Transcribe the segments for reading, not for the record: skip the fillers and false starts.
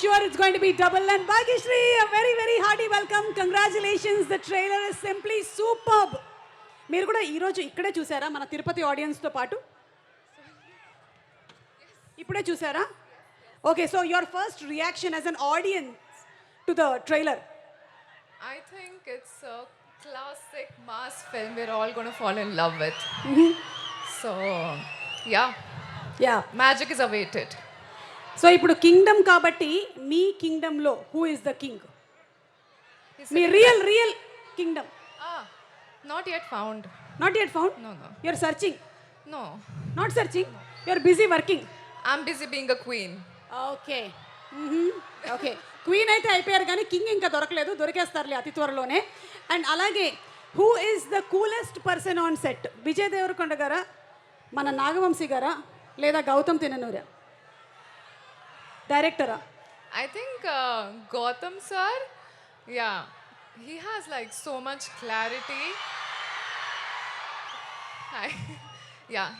sure it's going to be double. And Bhagyashree, a very, very hearty welcome. Congratulations. The trailer is simply superb. మీరు కూడా ఈరోజు ఇక్కడే చూసారా మన తిరుపతి ఆడియన్స్తో పాటు? ఇప్పుడే చూసారా? Okay, so your first reaction as an audience to the trailer? I think it's a classic mass film we're all going to fall in love with. So, yeah, magic is awaited. సో ఇప్పుడు kingdom కాబట్టి మీ కింగ్డమ్లో who is the king? మీ real kingdom? Not yet found. Not yet found? No. You're searching? No. Not searching? You're busy working? I'm busy being a queen. Okay okay, queen అయితే అయిపోయారు కానీ king ఇంకా దొరకలేదు, దొరికేస్తారులే అతి త్వరలోనే. అండ్ అలాగే who is the coolest person on set? Vijay Deverakonda గారా, మన నాగవంశీ గారా, లేదా గౌతమ్ తిన్ననూరా? డైరెక్టరా? I think Gautam sir, yeah, he has like so much clarity.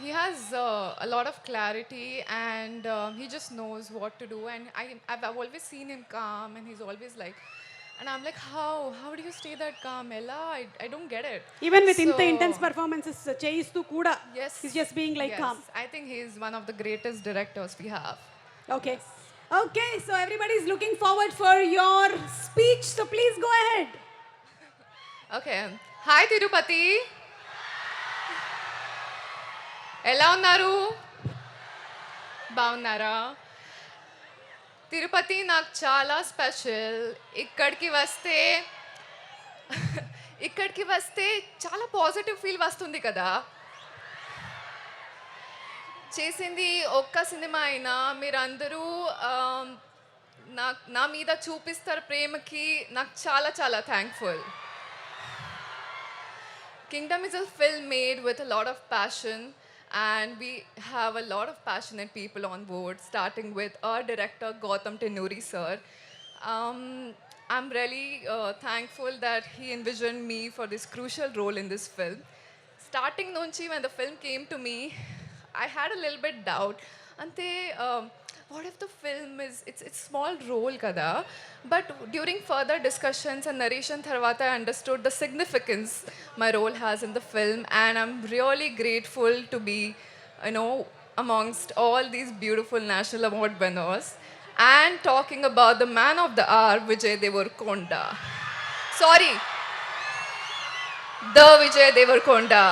He has a lot of clarity and he just knows what to do. And I've always seen him calm and he's always like, and I'm like, how do you stay that calm, Ella? I don't get it. Even with ఇంత intense performances చేయిస్తూ కూడా Yes, he's just being like yes. calm. I think he's one of the greatest directors we have. Okay, so everybody is looking forward for your speech, so please go ahead. Okay. Hi Tirupati. ఎలా ఉన్నారు? బాగున్నారా? తిరుపతి నాకు చాలా special. ఇక్కడికి వస్తే చాలా positive feel వస్తుంది కదా. చేసింది ఒక్క సినిమా అయినా మీరందరూ నా మీద చూపిస్తారు ప్రేమకి. నాకు చాలా చాలా thankful. Kingdom is a film made with a lot of passion. And we have a lot of passionate people on board, starting with our director Gautam Tinuri sir. I'm really thankful that he envisioned me for this crucial role in this film. Starting nunchi, when the film came to me, I had a little bit doubt. Ante, what if the film is, it's small role kada? But during further discussions and narration tharwata, I understood the significance my role has in the film, and I'm really grateful to be, amongst all these beautiful national award winners and talking about the man of the hour, Vijay Devarkonda. Sorry, the Vijay Devarkonda.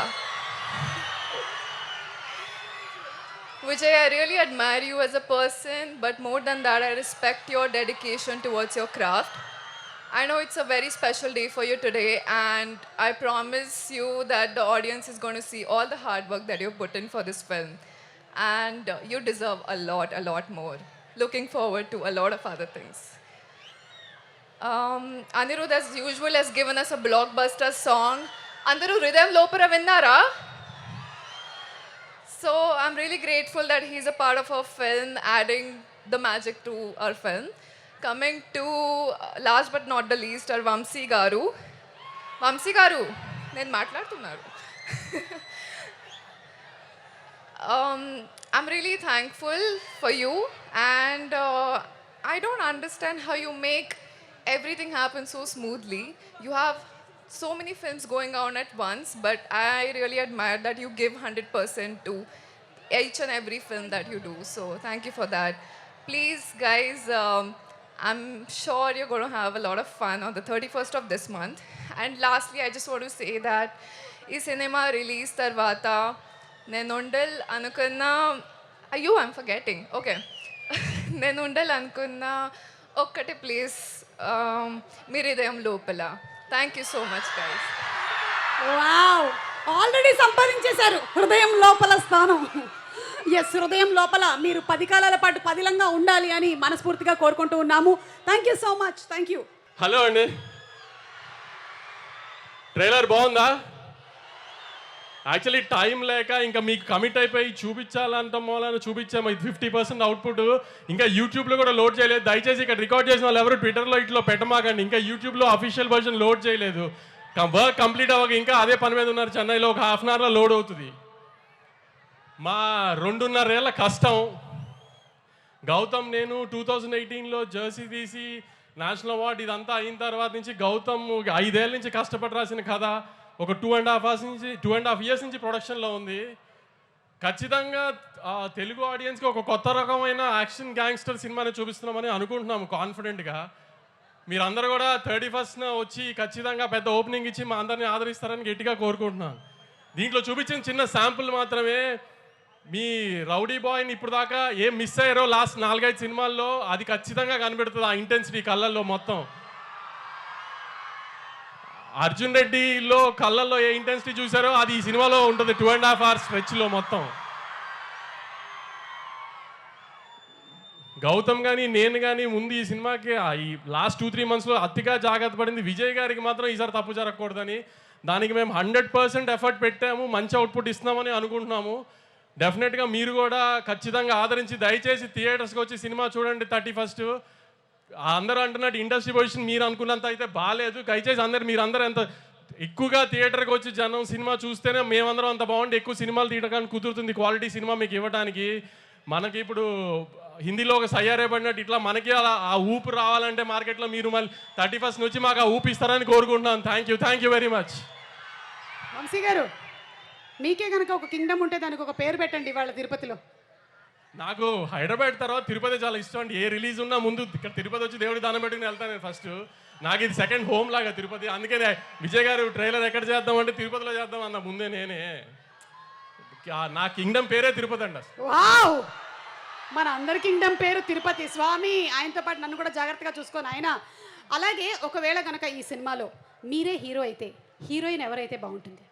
Vijay, I really admire you as a person, but more than that, I respect your dedication towards your craft. I know it's a very special day for you today, and I promise you that the audience is going to see all the hard work that you've put in for this film. And you deserve a lot more. Looking forward to a lot of other things. Anirudh, as usual, has given us a blockbuster song. Andaru Ridham Lopara vinnara? So I'm really grateful that he's a part of our film, adding the magic to our film. Coming to last but not the least, our Vamsi Garu. Vamsi Garu, నేను మాట్లాడుతున్నారు. I'm really thankful for you, and I don't understand how you make everything happen so smoothly. You have so many films going on at once, but I really admire that you give 100% to each and every film that you do. So thank you for that. Please, guys, I'm sure you're going to have a lot of fun on the 31st of this month. And lastly, I just want to say that ఈ cinema release తర్వాత నేను ఉండాలి అనుకున్న I'm forgetting. Okay. నేను ఉండాలి అనుకున్న ఒక్కటి please మీ హృదయం లోపల. Thank you so much, guys. Wow, already సంపాదించేశారు హృదయం లోపల స్థానం. ఎస్, హృదయం లోపల మీరు 10 కాలాల పాటు పదిలంగా ఉండాలి అని మనస్ఫూర్తిగా కోరుకుంటూ ఉన్నాము. Thank you so much. Thank you. Hello అండి, ట్రైలర్ బాగుందా? యాక్చువల్లీ టైం లేక ఇంకా మీకు కమిట్ అయిపోయి చూపించాలంట మూలాన చూపించాము. 50% అవుట్పుట్ ఇంకా యూట్యూబ్లో కూడా లోడ్ చేయలేదు. దయచేసి ఇక్కడ రికార్డ్ చేసిన వాళ్ళు ఎవరు ట్విట్టర్లో ఇట్లో పెట్టమాకండి. ఇంకా యూట్యూబ్లో అఫీషియల్ వర్షన్ లోడ్ చేయలేదు. వర్క్ కంప్లీట్ అవ్వక ఇంకా అదే పని మీద ఉన్నారు. చెన్నైలో ఒక హాఫ్ అన్ అవర్లో లోడ్ అవుతుంది. మా 2.5 ఏళ్ల కష్టం గౌతమ్ నేను 2018లో జెర్సీ తీసి నేషనల్ అవార్డు ఇదంతా అయిన తర్వాత నుంచి గౌతమ్ 5 ఏళ్ళ నుంచి కష్టపడి రాసిన కథ ఒక 2.5 years నుంచి ప్రొడక్షన్లో ఉంది. ఖచ్చితంగా తెలుగు ఆడియన్స్కి ఒక కొత్త రకమైన యాక్షన్ గ్యాంగ్స్టర్ సినిమాని చూపిస్తున్నామని అనుకుంటున్నాము కాన్ఫిడెంట్గా. మీరందరూ కూడా 31st వచ్చి ఖచ్చితంగా పెద్ద ఓపెనింగ్ ఇచ్చి మా అందరినీ ఆదరిస్తారని గట్టిగా కోరుకుంటున్నాను. దీంట్లో చూపించిన చిన్న శాంపుల్ మాత్రమే. మీ రౌడీ బాయ్ని ఇప్పుడు దాకా ఏం మిస్ అయ్యారో లాస్ట్ 4-5 సినిమాల్లో అది ఖచ్చితంగా కనిపెడుతుంది. ఆ ఇంటెన్సిటీ కళ్ళల్లో మొత్తం. అర్జున్ రెడ్డిలో కళ్ళల్లో ఏ ఇంటెన్సిటీ చూసారో అది ఈ సినిమాలో ఉంటుంది 2.5 hours స్ట్రెచ్లో మొత్తం. గౌతమ్ కానీ నేను కానీ ముందు ఈ సినిమాకి ఈ లాస్ట్ 2-3 monthsలో అతిగా జాగ్రత్త పడింది విజయ్ గారికి మాత్రం ఈసారి తప్పు జరగకూడదని. దానికి మేము 100% ఎఫర్ట్ పెట్టాము, మంచి అవుట్పుట్ ఇస్తున్నామని అనుకుంటున్నాము. డెఫినెట్గా మీరు కూడా ఖచ్చితంగా ఆదరించి దయచేసి థియేటర్స్కి వచ్చి సినిమా చూడండి 31st. అందరూ అంటున్నట్టు ఇండస్ట్రీ పొజిషన్ మీరు అనుకున్నంత అయితే బాగాలేదు. దయచేసి మీరందరూ ఎంత ఎక్కువగా థియేటర్కి వచ్చి జనం సినిమా చూస్తేనే మేమందరం అంత బాగుండి ఎక్కువ సినిమాలు తీయడానికి కుదురుతుంది క్వాలిటీ సినిమా మీకు ఇవ్వడానికి. మనకి ఇప్పుడు హిందీలో ఒక సయ్యారే పడినట్టు ఇట్లా మనకి అలా ఆ ఊపు రావాలంటే మార్కెట్లో మీరు మళ్ళీ 31st వచ్చి మాకు ఆ ఊపు ఇస్తారని కోరుకుంటున్నాను. Thank you very much. Vamsi garu, మీకే కనుక ఒక కింగ్డమ్ ఉంటే దానికి ఒక పేరు పెట్టండి ఇవాళ తిరుపతిలో. నాకు హైదరాబాద్ తర్వాత తిరుపతి చాలా ఇష్టం అండి. ఏ రిలీజ్ ఉన్నా ముందు ఇక్కడ తిరుపతి వచ్చి దేవుడి దానం పెట్టుకుని వెళ్తాను నేను ఫస్ట్. నాకు ఇది సెకండ్ హోమ్ లాగా తిరుపతి. అందుకే విజయ్ గారు ట్రైలర్ ఎక్కడ చేద్దాం అంటే తిరుపతిలో చేద్దాం అన్న ముందే నేనే. నా కింగ్డమ్ పేరే తిరుపతి అండి. వావ్, మన అందరి కింగ్డమ్ పేరు తిరుపతి. స్వామి ఆయనతో పాటు నన్ను కూడా జాగ్రత్తగా చూసుకొని ఆయన. అలాగే ఒకవేళ కనుక ఈ సినిమాలో మీరే హీరో అయితే హీరోయిన్ ఎవరైతే బాగుంటుంది?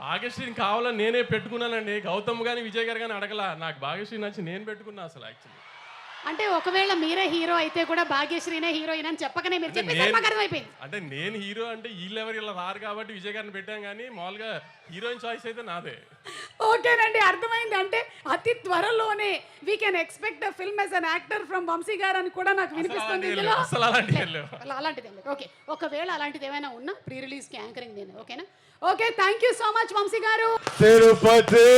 భాగ్యశ్రీని కావాలని నేనే పెట్టుకున్నానండి. గౌతమ్ కానీ విజయ్ గారు కానీ అడగలా. నాకు భాగ్యశ్రీ నచ్చి నేను పెట్టుకున్నా అసలు యాక్చువల్లీ. అంటే ఒకవేళ మీరే హీరో అయితే కూడా భాగ్యశ్రీనే హీరోయిన్ అని చెప్పకనే మీరు చెప్పేసి అర్థమైపోయింది. అంటే నేను హీరో అంటే వీళ్ళెవరు ఇలా రారు కాబట్టి విజయ్ గారిని పెట్టాం, కానీ మామూలుగా హీరోయిన్ చాయిస్ అయితే నాదే. ఓకేనండి, అర్థమైంది. అంటే అతి త్వరలోనే we can expect a film as an actor from Vamsi garu అని కూడా నాకు వినిపిస్తుంది. అసలు అలాంటిది లేదు. ఓకే, ఒకవేళ అలాంటిది ఏమైనా ఉన్నా ప్రీ రిలీజ్ కి యాంకరింగ్ నేను. ఓకేనా? Okay, thank you so much Vamsi garu. Tirupati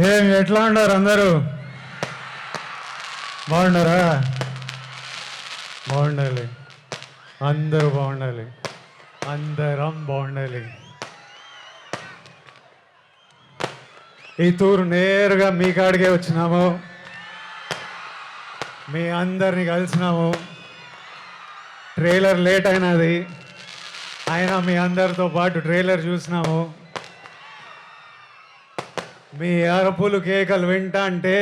ఏం ఎట్లా ఉన్నారు అందరూ? బాగున్నారా? బాగుండాలి, అందరూ బాగుండాలి, అందరం బాగుండాలి. ఈ తూరు నేరుగా మీ కాడికే వచ్చినాము, మీ అందరిని కలిసినాము. ట్రైలర్ లేట్ అయినది అయినా మీ అందరితో పాటు ట్రైలర్ చూసినాము. మీ అరుపులు కేకలు వింటా అంటే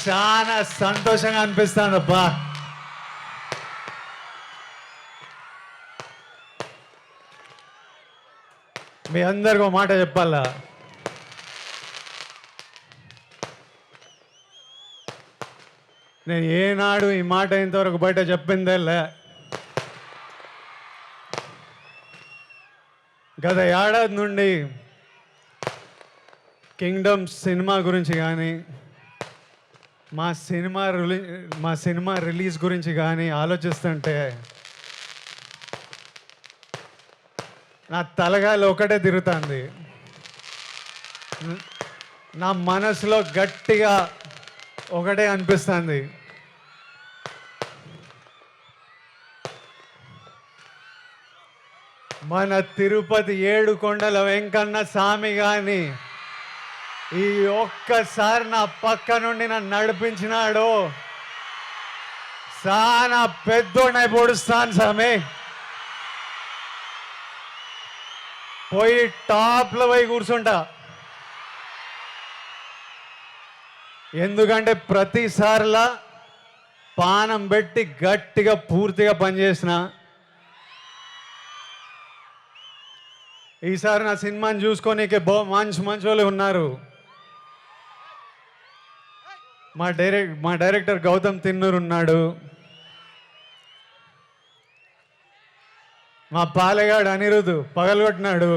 చాలా సంతోషంగా అనిపిస్తుందబ్బా. మీ అందరికీ ఒక మాట చెప్పాలా, నేను ఏనాడు ఈ మాట ఇంతవరకు బయట చెప్పిందేలే. గత ఏడాది నుండి కింగ్డమ్ సినిమా గురించి కానీ మా సినిమా రిలీజ్ గురించి కానీ ఆలోచిస్తుంటే నా తలగాలి ఒకటే తిరుగుతుంది. నా మనసులో గట్టిగా ఒకటే అనిపిస్తుంది, మన తిరుపతి 7 కొండల వెంకన్న స్వామి కానీ ఈ ఒక్కసారి నా పక్క నుండి నన్ను నడిపించినాడు. చాలా పెద్దోడై పొడుస్తాను స్వామి. పోయి టాప్లో పోయి కూర్చుంటా. ఎందుకంటే ప్రతిసారిలా పానం పెట్టి గట్టిగా పూర్తిగా పనిచేసిన. ఈసారి నా సినిమాని చూసుకోనీకే మంచి వాళ్ళు ఉన్నారు. మా డైరెక్టర్ గౌతమ్ తిన్నూరు ఉన్నాడు, మా పాలెగాడు అనిరుద్ పగలగొట్టినాడు,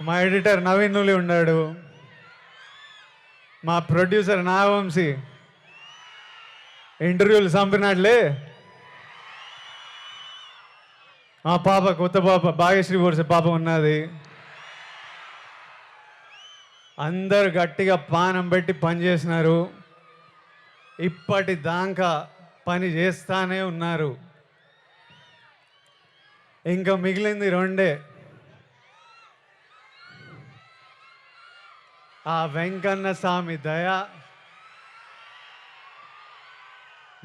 మా ఎడిటర్ నవీన్ నులి ఉన్నాడు, మా ప్రొడ్యూసర్ నాగవంశీ ఇంటర్వ్యూలు చంపినాడులే. మా పాప కొత్త పాప భాగ్యశ్రీ వరుస పాప ఉన్నది. అందరు గట్టిగా పానం పెట్టి పని చేసినారు. ఇప్పటిదాకా పని చేస్తానే ఉన్నారు. ఇంకా మిగిలింది రెండే. ఆ వెంకన్న స్వామి దయ,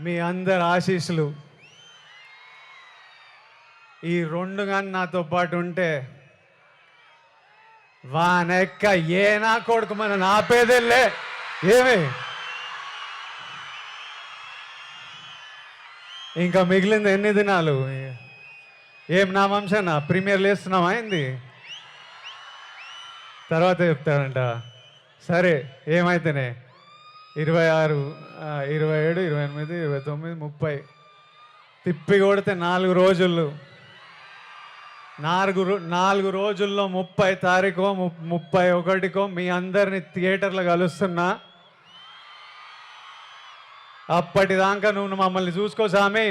మీ అందరి ఆశీస్సులు, ఈ రెండు కానీ నాతో పాటు ఉంటే వానెక్క ఏ నా కొడుకు మన నాపేదెళ్ళే ఏమి. ఇంకా మిగిలింది ఎన్ని దినాలు? ఏం నా వంశనా ప్రీమియర్ లేస్తున్నావా అయింది? తర్వాత చెప్తాడంట. సరే ఏమైతేనే 26, 27, 28, 29, 30 తిప్పి కొడితే 4 రోజులు. 4 రోజుల్లో 30 తారీఖు 31కో మీ అందరిని థియేటర్లో కలుస్తున్నా. అప్పటిదాకా నువ్వు మమ్మల్ని చూసుకో స్వామి.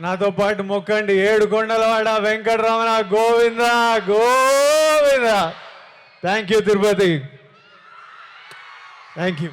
నాతో పాటు మొక్కండి. 7 కొండలవాడ Venkataramana Govinda Govinda. Thank you Tirupati. Thank you.